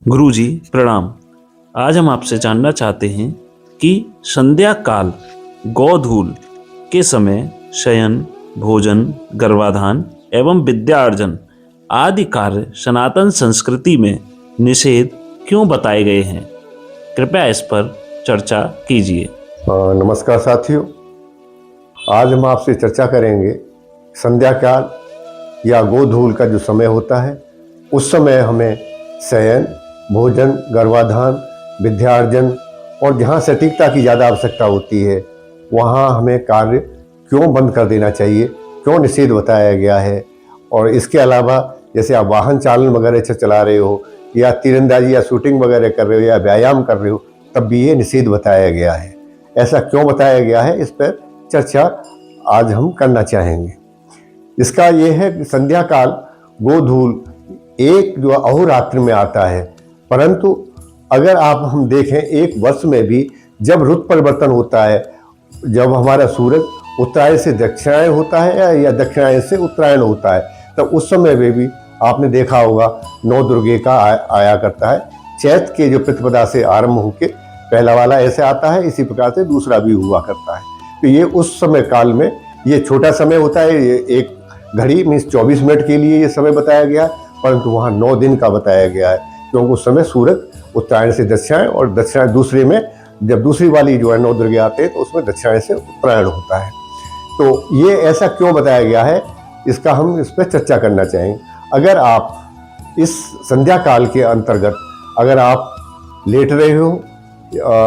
गुरुजी प्रणाम। आज हम आपसे जानना चाहते हैं कि संध्या काल गोधूल के समय शयन, भोजन, गर्भाधान एवं विद्यार्जन आदि कार्य सनातन संस्कृति में निषेध क्यों बताए गए हैं? कृपया इस पर चर्चा कीजिए। नमस्कार साथियों, आज हम आपसे चर्चा करेंगे संध्या काल या गोधूल का जो समय होता है उस समय हमें शयन, भोजन, गर्भाधान, विद्यार्जन और जहाँ सटीकता की ज़्यादा आवश्यकता होती है वहाँ हमें कार्य क्यों बंद कर देना चाहिए, क्यों निषेध बताया गया है। और इसके अलावा जैसे आप वाहन चालन वगैरह चला रहे हो या तीरंदाजी या शूटिंग वगैरह कर रहे हो या व्यायाम कर रहे हो तब भी ये निषेध बताया गया है। ऐसा क्यों बताया गया है, इस पर चर्चा आज हम करना चाहेंगे। इसका ये है कि संध्या काल गोधूल एक जो अहोरात्र में आता है, परंतु अगर हम देखें एक वर्ष में भी जब रुत परिवर्तन होता है, जब हमारा सूरज उत्तरायण से दक्षिणायन होता है या दक्षिणायन से उत्तरायण होता है, तब उस समय में भी आपने देखा होगा नौ दुर्गे का आया करता है। चैत के जो प्रतिपदा से आरंभ होकर पहला वाला ऐसे आता है, इसी प्रकार से दूसरा भी हुआ करता है। तो ये उस समय काल में ये छोटा समय होता है, ये एक घड़ी मीन्स 24 मिनट के लिए ये समय बताया गया है, परंतु वहाँ 9 दिन का बताया गया है, क्योंकि उस समय सूरज उत्तरायण से दक्षिणायन और दक्षिणायन दूसरे में जब दूसरी वाली जो है नौ दुर्गे आते हैं तो उसमें दक्षिणायन से उत्तरायण होता है। तो ये ऐसा क्यों बताया गया है, इसका हम इस पर चर्चा करना चाहेंगे। अगर आप इस संध्या काल के अंतर्गत अगर आप लेट रहे हो,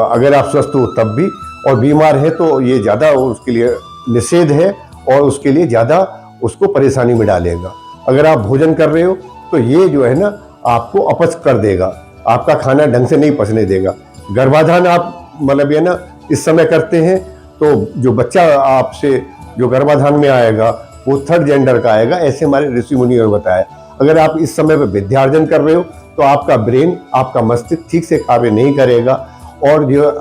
अगर आप स्वस्थ हो तब भी, और बीमार है तो ये ज़्यादा उसके लिए निषेध है और उसके लिए ज़्यादा उसको परेशानी में डालेगा। अगर आप भोजन कर रहे हो तो ये जो है ना आपको अपच कर देगा, आपका खाना ढंग से नहीं पचने देगा। गर्भाधान आप मतलब ये ना इस समय करते हैं तो जो बच्चा आपसे जो गर्भाधान में आएगा वो थर्ड जेंडर का आएगा, ऐसे हमारे ऋषि मुनियों ने बताया। अगर आप इस समय पर विद्यार्जन कर रहे हो तो आपका ब्रेन, आपका मस्तिष्क ठीक से कार्य नहीं करेगा, और जो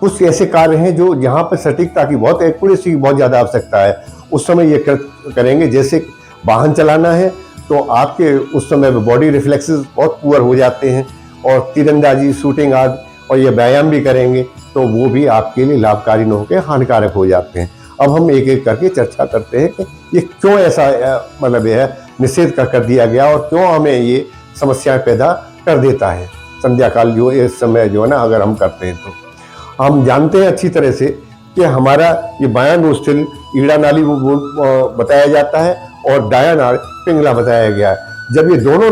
कुछ ऐसे कार्य हैं जो जहाँ पर सटीकता की बहुत एक्यूरेसी की बहुत ज़्यादा आवश्यकता है उस समय ये करेंगे। जैसे वाहन चलाना है तो आपके उस समय बॉडी रिफ्लेक्सेस बहुत पुअर हो जाते हैं, और तीरंदाजी, शूटिंग आदि और ये व्यायाम भी करेंगे तो वो भी आपके लिए लाभकारी न होकर हानिकारक हो जाते हैं। अब हम एक एक करके चर्चा करते हैं कि ये क्यों ऐसा मतलब यह निषेध कर दिया गया और क्यों हमें ये समस्याएं पैदा कर देता है। संध्या काल जो इस समय जो है ना अगर हम करते हैं तो हम जानते हैं अच्छी तरह से कि हमारा ये बायां नोस्ट्रिल ईड़ा नाली बताया जाता है और दायां नाड़ी पिंगला बताया गया है। जब ये दोनों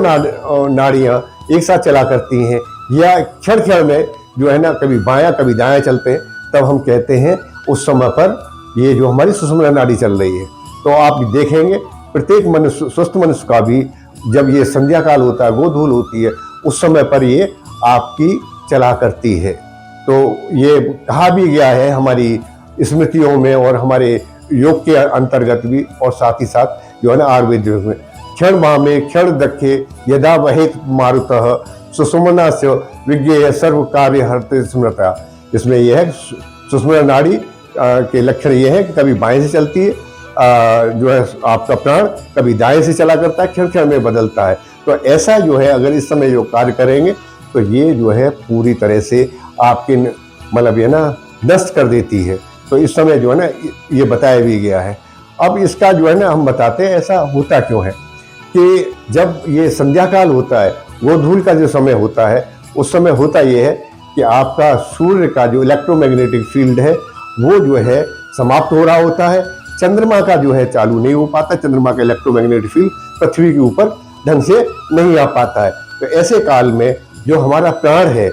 नाड़ियां एक साथ चला करती हैं या क्षण क्षण में जो है ना कभी बायां कभी दायां चलते हैं, तब हम कहते हैं उस समय पर ये जो हमारी सुषुम्ना नाड़ी चल रही है। तो आप देखेंगे प्रत्येक मनुष्य, स्वस्थ मनुष्य का भी जब ये संध्या काल होता है, गोधूल होती है, उस समय पर ये आपकी चला करती है। तो ये कहा भी गया है हमारी स्मृतियों में और हमारे योग के अंतर्गत भी, और साथ ही साथ जो है ना आयुर्वेद में क्षण माह में क्षण दखे यदा वहेत मारुतः सुषुम्ना से विज्ञेय सर्व कार्य हरते स्मृता। इसमें यह है सुषुम्ना नाड़ी के लक्षण ये है कि कभी बाएं से चलती है, जो है आपका प्राण कभी दाएं से चला करता है, क्षण क्षण में बदलता है। तो ऐसा जो है अगर इस समय जो कार्य करेंगे तो ये जो है पूरी तरह से आपके मतलब ये ना नष्ट कर देती है। तो इस समय जो है ना ये बताया भी गया है। अब इसका जो है ना हम बताते हैं ऐसा होता क्यों है कि जब ये संध्या काल होता है, गोधूल का जो समय होता है, उस समय होता ये है कि आपका सूर्य का जो इलेक्ट्रोमैग्नेटिक फील्ड है वो जो है समाप्त हो रहा होता है। चंद्रमा का जो है चालू नहीं हो पाता, चंद्रमा का इलेक्ट्रोमैग्नेटिक फील्ड पृथ्वी के ऊपर ढंग से नहीं आ पाता है। तो ऐसे काल में जो हमारा प्राण है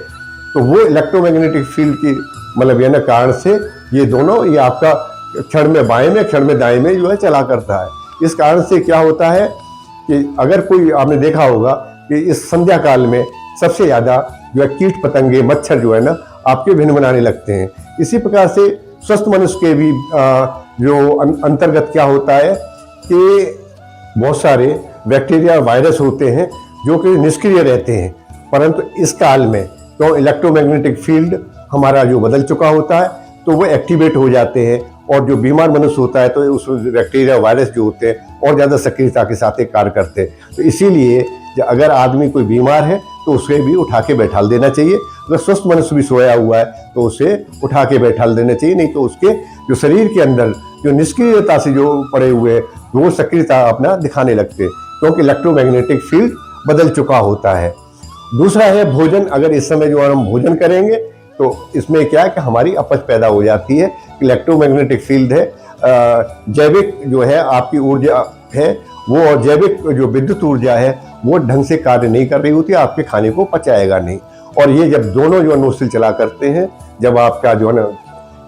तो वो इलेक्ट्रोमैग्नेटिक फील्ड की मतलब ये ना कारण से ये दोनों ये आपका क्षण में बाएं में क्षण में दाएं में जो है चला करता है। इस कारण से क्या होता है कि अगर कोई आपने देखा होगा कि इस संध्या काल में सबसे ज़्यादा जो है कीट पतंगे, मच्छर जो है ना आपके भिन्न बनाने लगते हैं। इसी प्रकार से स्वस्थ मनुष्य के भी जो अंतर्गत क्या होता है कि बहुत सारे बैक्टीरिया, वायरस होते हैं जो कि निष्क्रिय रहते हैं, परंतु इस काल में तो इलेक्ट्रोमैग्नेटिक फील्ड हमारा जो बदल चुका होता है तो वो एक्टिवेट हो जाते हैं, और जो बीमार मनुष्य होता है तो उस बैक्टीरिया, वायरस जो होते हैं और ज़्यादा सक्रियता के साथ कार्य करते हैं। तो इसीलिए अगर आदमी कोई बीमार है तो तो उसे भी उठा के बैठा देना चाहिए। अगर स्वस्थ मनुष्य भी सोया हुआ है तो उसे उठा के बैठा देना चाहिए, नहीं तो उसके जो शरीर के अंदर जो निष्क्रियता से जो पड़े हुए वो सक्रियता अपना दिखाने लगते हैं, क्योंकि इलेक्ट्रोमैग्नेटिक फील्ड बदल चुका होता है। दूसरा है भोजन। अगर इस समय जो हम भोजन करेंगे तो इसमें क्या है कि हमारी अपच पैदा हो जाती है। इलेक्ट्रोमैग्नेटिक फील्ड है, जैविक जो है आपकी ऊर्जा है वो, और जैविक जो विद्युत ऊर्जा है वो ढंग से कार्य नहीं कर रही होती, आपके खाने को पचाएगा नहीं। और ये जब दोनों जो नोस्टिल चला करते हैं, जब आपका जो है ना,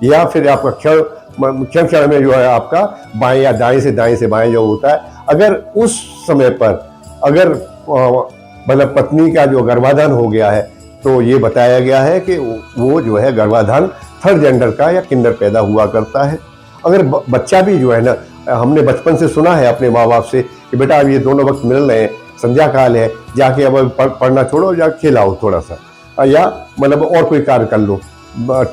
या फिर आपका क्षण में जो है आपका बाएं या दाएं से बाएं जो होता है, अगर उस समय पर अगर मतलब पत्नी का जो गर्भाधान हो गया है तो ये बताया गया है कि वो जो है गर्भाधान थर्ड जेंडर का या किंडर पैदा हुआ करता है। अगर बच्चा भी जो है ना, हमने बचपन से सुना है अपने माँ बाप से कि बेटा अब ये दोनों वक्त मिल रहे हैं, संध्या काल है, जाके अब पढ़ना छोड़ो, जाके खेलाओ थोड़ा सा, या मतलब और कोई कार्य कर लो,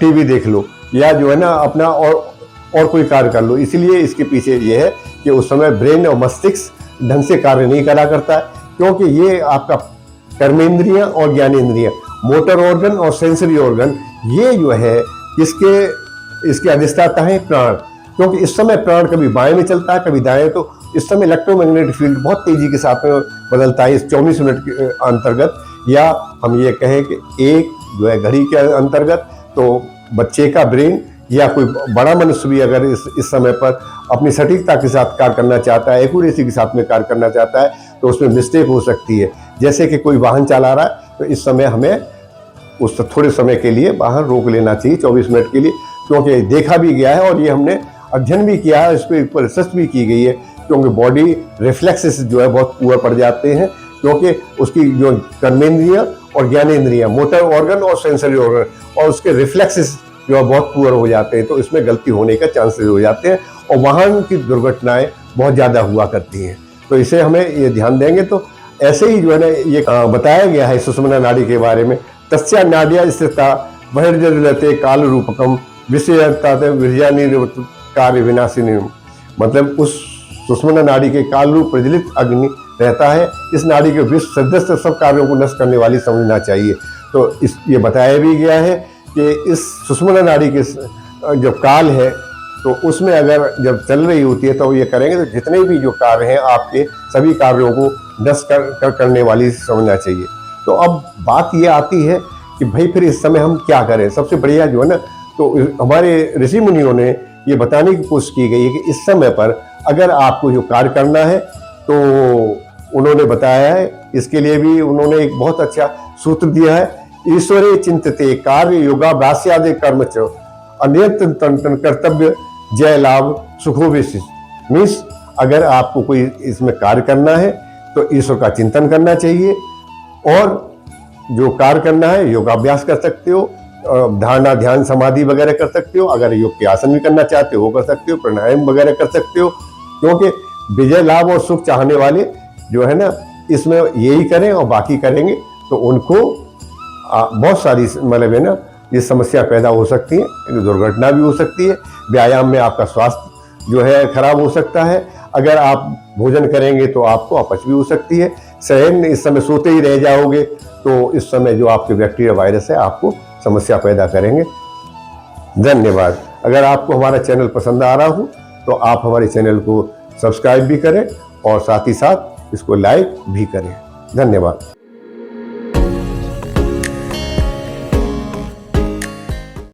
टीवी देख लो, या जो है ना अपना और कोई कार्य कर लो। इसीलिए इसके पीछे ये है कि उस समय ब्रेन और मस्तिष्क ढंग से कार्य नहीं करा करता है, क्योंकि ये आपका कर्मेंद्रिय और ज्ञानेंद्रिय, मोटर ऑर्गन और सेंसरी ऑर्गन, ये जो है इसके अधिष्ठाता है प्राण। क्योंकि इस समय प्राण कभी बाएं में चलता है कभी दाएं, तो इस समय इलेक्ट्रोमैग्नेटिक फील्ड बहुत तेजी के साथ में बदलता है इस 24 मिनट के अंतर्गत, या हम ये कहें कि एक जो है घड़ी के अंतर्गत। तो बच्चे का ब्रेन या कोई बड़ा मनुष्य भी अगर इस समय पर अपनी सटीकता के साथ कार्य करना चाहता है, एक्यूरेसी के साथ में कार्य करना चाहता है, तो उसमें मिस्टेक हो सकती है। जैसे कि कोई वाहन चला रहा है तो इस समय हमें उस थोड़े समय के लिए बाहर रोक लेना चाहिए, 24 मिनट के लिए, क्योंकि देखा भी गया है और ये हमने अध्ययन भी किया है, इस पर रिसर्च भी की गई है, क्योंकि बॉडी रिफ्लेक्सेस जो है बहुत पुअर पड़ जाते हैं, क्योंकि उसकी जो कर्मेंद्रिय और ज्ञानेंद्रिय, मोटर ऑर्गन और सेंसरी ऑर्गन, और उसके रिफ्लेक्सेस जो है बहुत पुअर हो जाते हैं, तो इसमें गलती होने का चांसेस हो जाते हैं और वाहन की दुर्घटनाएं बहुत ज़्यादा हुआ करती हैं। तो इसे हमें ये ध्यान देंगे। तो ऐसे ही जो है ना ये बताया गया है सुषुम्ना नाड़ी के बारे में, तस्या नाड्या स्थिता बहिर्जलते काल रूपकम विषयता वीर्यानि कार्य विनाशिनी। मतलब उस सुषुम्ना नाड़ी के काल रूप प्रज्वलित अग्नि रहता है, इस नाड़ी के विश्व सदस्य सब कार्यों को नष्ट करने वाली समझना चाहिए। तो ये बताया भी गया है कि इस सुषुम्ना नाड़ी के जो काल है तो उसमें अगर जब चल रही होती है तो ये करेंगे तो जितने भी जो कार्य हैं आपके सभी कार्यों को नष्ट करने वाली समझना चाहिए। तो अब बात ये आती है कि भाई फिर इस समय हम क्या करें। सबसे बढ़िया जो है ना, तो हमारे ऋषि मुनियों ने ये बताने की कोशिश की गई है कि इस समय पर अगर आपको जो कार्य करना है तो उन्होंने बताया है, इसके लिए भी उन्होंने एक बहुत अच्छा सूत्र दिया है, ईश्वरे चिंतते कार्य योगाभ्यास्यादि कर्म च अनियंत्रण कर्तव्य जय लाभ सुखो विशिष। मीन्स अगर आपको कोई इसमें कार्य करना है तो ईश्वर का चिंतन करना चाहिए, और जो कार्य करना है योगाभ्यास कर सकते हो, धारणा ध्यान समाधि वगैरह कर सकते हो, अगर योग के आसन भी करना चाहते हो वो कर सकते हो, प्राणायाम वगैरह कर सकते हो, क्योंकि विजय लाभ और सुख चाहने वाले जो है ना इसमें यही करें, और बाकी करेंगे तो उनको बहुत सारी मतलब है ना ये समस्या पैदा हो सकती है, दुर्घटना भी हो सकती है, व्यायाम में आपका स्वास्थ्य जो है खराब हो सकता है, अगर आप भोजन करेंगे तो आपको अपच भी हो सकती है, शयन इस समय सोते ही रह जाओगे तो इस समय जो आपके बैक्टीरिया वायरस है आपको समस्या पैदा करेंगे। धन्यवाद। अगर आपको हमारा चैनल पसंद आ रहा हो तो आप हमारे चैनल को सब्सक्राइब भी करें और साथ ही साथ इसको लाइक भी करें। धन्यवाद।